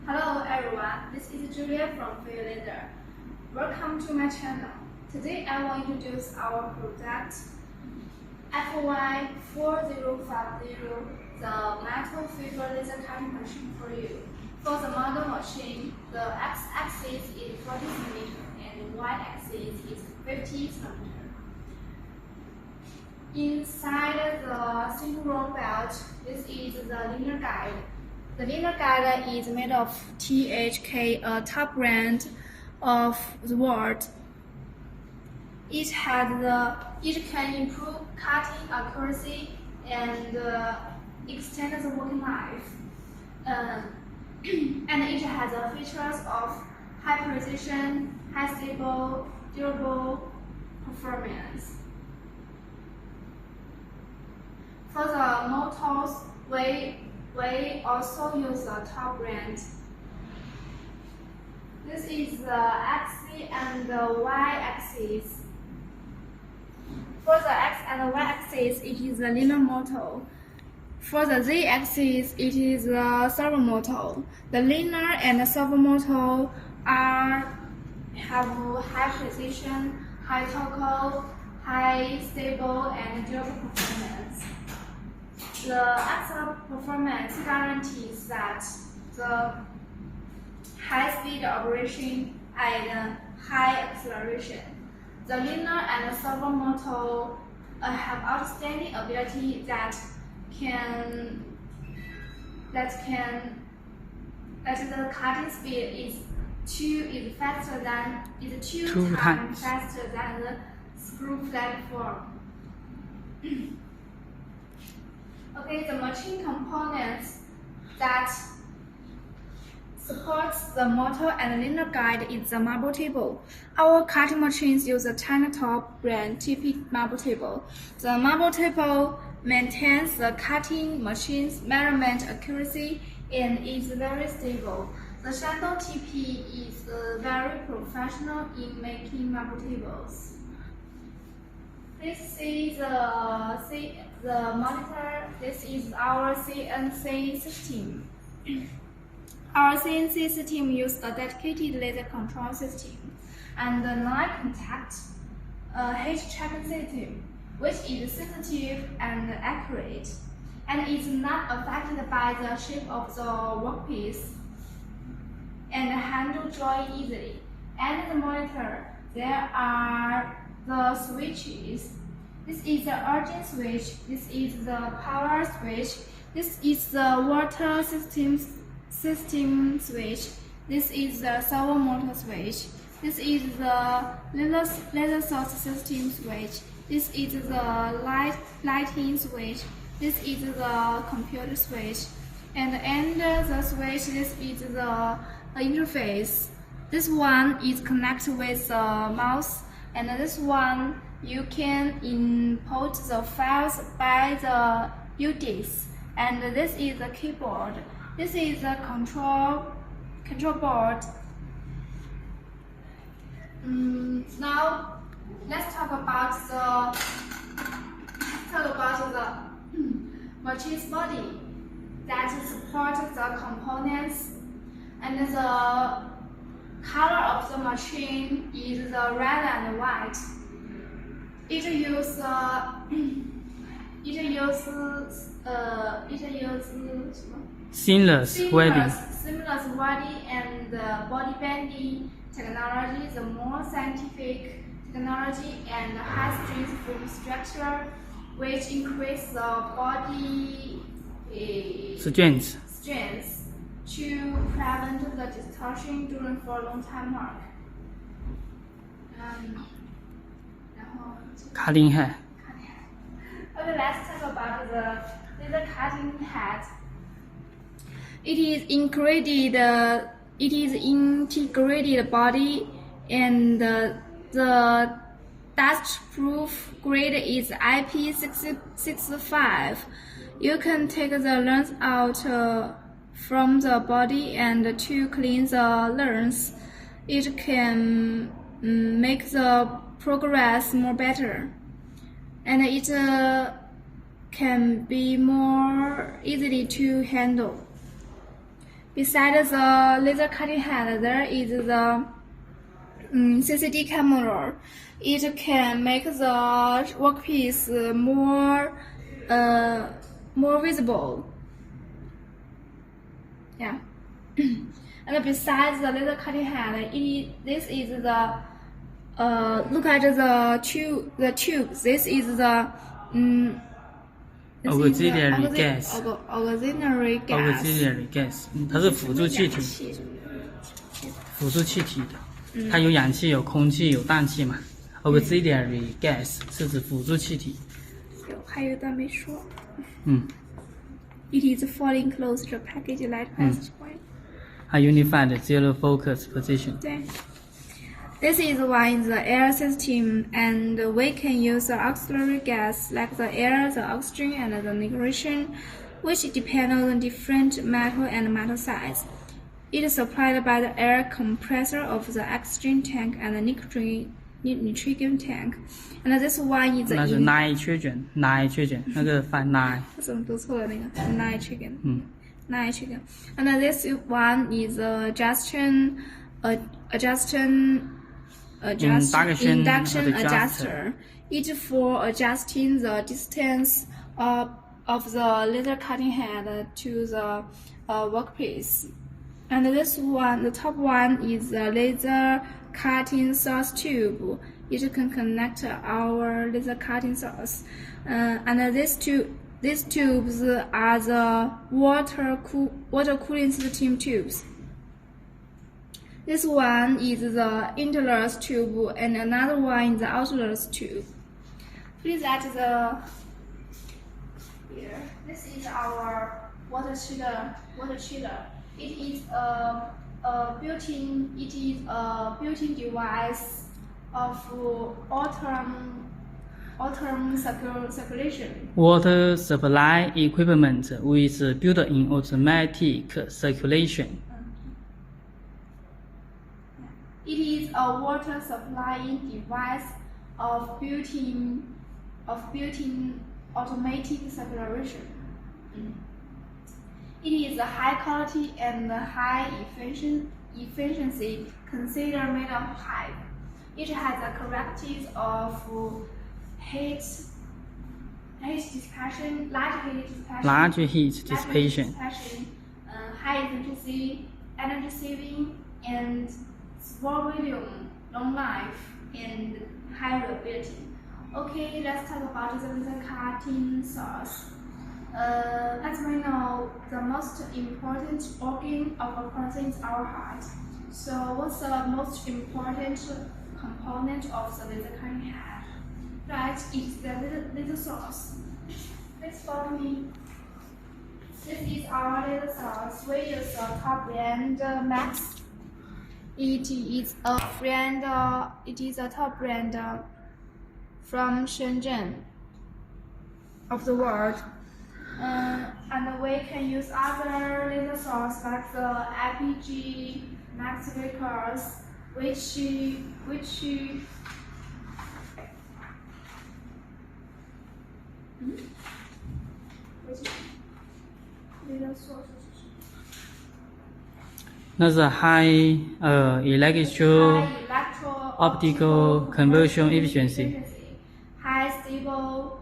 Hello everyone, this is Julia from Feiyue Laser. Welcome to my channel. Today I will introduce our product FY4050, the metal fiber laser cutting machine for you. For the model machine, the x-axis is 40 cm and the y-axis is 50 cm. Inside the synchro belt, this is the linear guide. The linear guide is made of THK, a top brand of the world. It can improve cutting accuracy and extend the working life. And it has the features of high precision, high stable, durable performance. For the motors, we also use the top brand. This is the axis and the y-axis. For the x and the y-axis, it is the linear motor. For the z-axis, it is the servo motor. The linear and the servo motor have high precision, high torque, high stable, and durable performance. The excellent performance guarantees that the high speed operation and high acceleration. The linear and the servo motor have outstanding ability that the cutting speed is two times faster than the screw platform. Okay, the machine components that supports the motor and linear guide is the marble table. Our cutting machines use the China top brand TP marble table. The marble table maintains the cutting machine's measurement accuracy and is very stable. The Shandong TP is very professional in making marble tables. Please see the monitor. This is our CNC system. Our CNC system uses a dedicated laser control system and a line contact heat tracking system, which is sensitive and accurate, and is not affected by the shape of the workpiece and handle joy easily. And the monitor, there are the switches. This is the urgent switch. This is the power switch. This is the water system switch. This is the servo motor switch. This is the laser source system switch. This is the lighting switch. This is the computer switch. And the switch, this is the interface. This one is connected with the mouse, and this one you can input the files by the UDIS. And this is the keyboard. This is the control board. Now let's talk about the machine's body that supports the components, and the color of the machine is the red and white. It uses seamless welding and body bending technology, the more scientific technology and high-strength foam structure, which increase the body strength to prevent the distortion during for long time work. Cutting head. Okay, let's talk about the laser cutting head. It is integrated body, and the dust-proof grade is IP65. You can take the lens out from the body and to clean the lens. It can make the progress more better, and it can be more easily to handle. Besides the laser cutting head, there is the CCD camera. It can make the workpiece more visible. Yeah. And besides the laser cutting head, this is the look at the tube. This is the auxiliary gas. auxiliary gas. auxiliary gas，它是辅助气体，辅助气体的，它有氧气、有空气、有氮气嘛。auxiliary gas 是指辅助气体。还有一段没说。It is fully enclosed the package light passage point. A unified zero focus position. 对。This is one in the air system, and we can use the auxiliary gas like the air, the oxygen, and the nitrogen, which depend on the different metal and metal size. It is supplied by the air compressor of the oxygen tank and the nitrogen tank. And this one is 那是 nitrogen， 那个翻 nit。我怎么读错了那个 nitrogen？ nitrogen. And this one is induction adjuster. It for adjusting the distance of the laser cutting head to the workpiece. And this one, the top one, is the laser cutting source tube. It can connect our laser cutting source. And these tubes are the water cooling system tubes. This one is the inlet tube, and another one is the outlet tube. Please at the here. This is our water chiller. It is a built-in device of autumn circulation. Water supply equipment with built-in automatic circulation. It is a water supplying device of built-in automatic circulation. It is a high quality and high efficiency considered made of pipe. It has the characteristics of heat dissipation, large heat dissipation, high efficiency, energy saving, and small volume, long life, and high reliability. Okay, let's talk about the laser cutting source. As we know, the most important organ of a person is our heart. So, what's the most important component of the laser cutting head? Right, it's the laser source. Please follow me. This is our laser source. We use the top brand Max. It is a top brand from Shenzhen of the world. And we can use other laser sources like the IPG Max Records, which laser sources. 那是 high optical conversion efficiency. High stable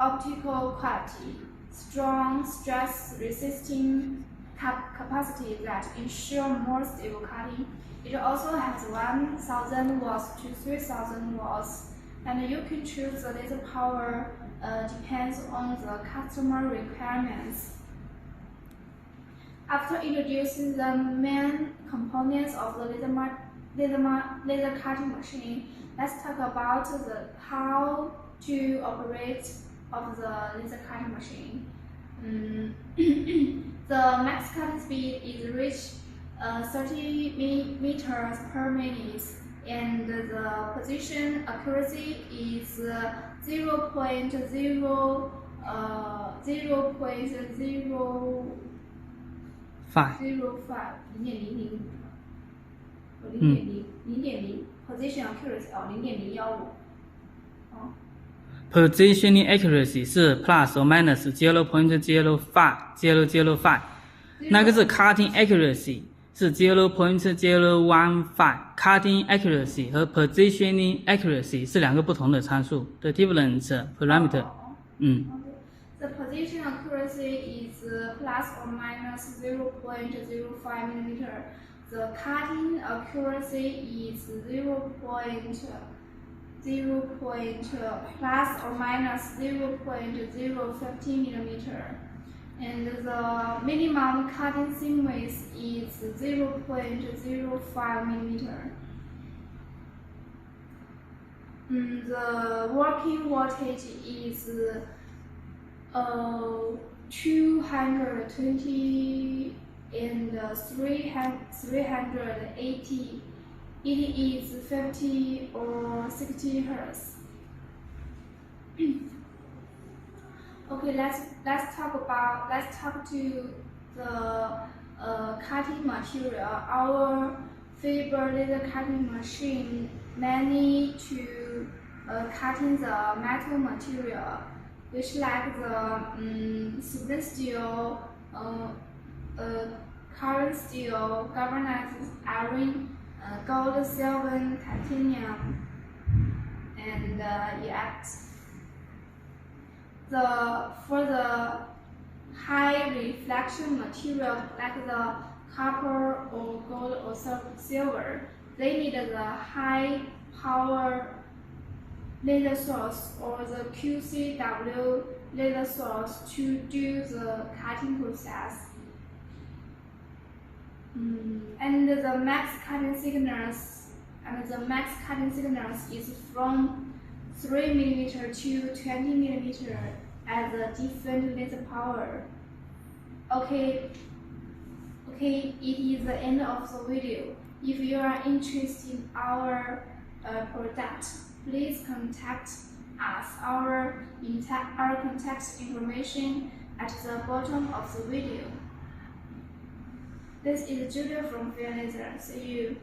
optical quality, strong stress resisting capacity that ensure more stable cutting. It also has 1,000 watts to 3,000 watts, and you can choose the laser power depends on the customer requirements. After introducing the main components of the laser cutting machine, let's talk about how to operate of the laser cutting machine. The max cutting speed is reached 30 meters per minute, and the position accuracy is 0.005. 0.00 position accuracy 0.015。Positioning accuracy 是 plus or minus 0.005，那个是 cutting accuracy， 是 0.015。cutting accuracy 和 positioning accuracy 是两个不同的参数的 different parameter。The position accuracy is plus or minus 0.05 millimeter. The cutting accuracy is 0. Plus or minus 0.015 millimeter. And the minimum cutting seam width is 0.05 millimeter. The working voltage is 220 and 380. It is 50 or 60 hertz. Okay, let's talk to the cutting material. Our fiber laser cutting machine mainly to cutting the metal material, which like the stainless steel, current steel, galvanized iron, gold, silver, titanium, and EX. For the high reflection material like the copper or gold or silver, they need the high power laser source or the QCW laser source to do the cutting process. And the max cutting signals is from 3 mm to 20 mm at the different laser power. Okay, it is the end of the video. If you are interested in our product, please contact us. Our contact information at the bottom of the video. This is Julia from Feiyue Laser. See you.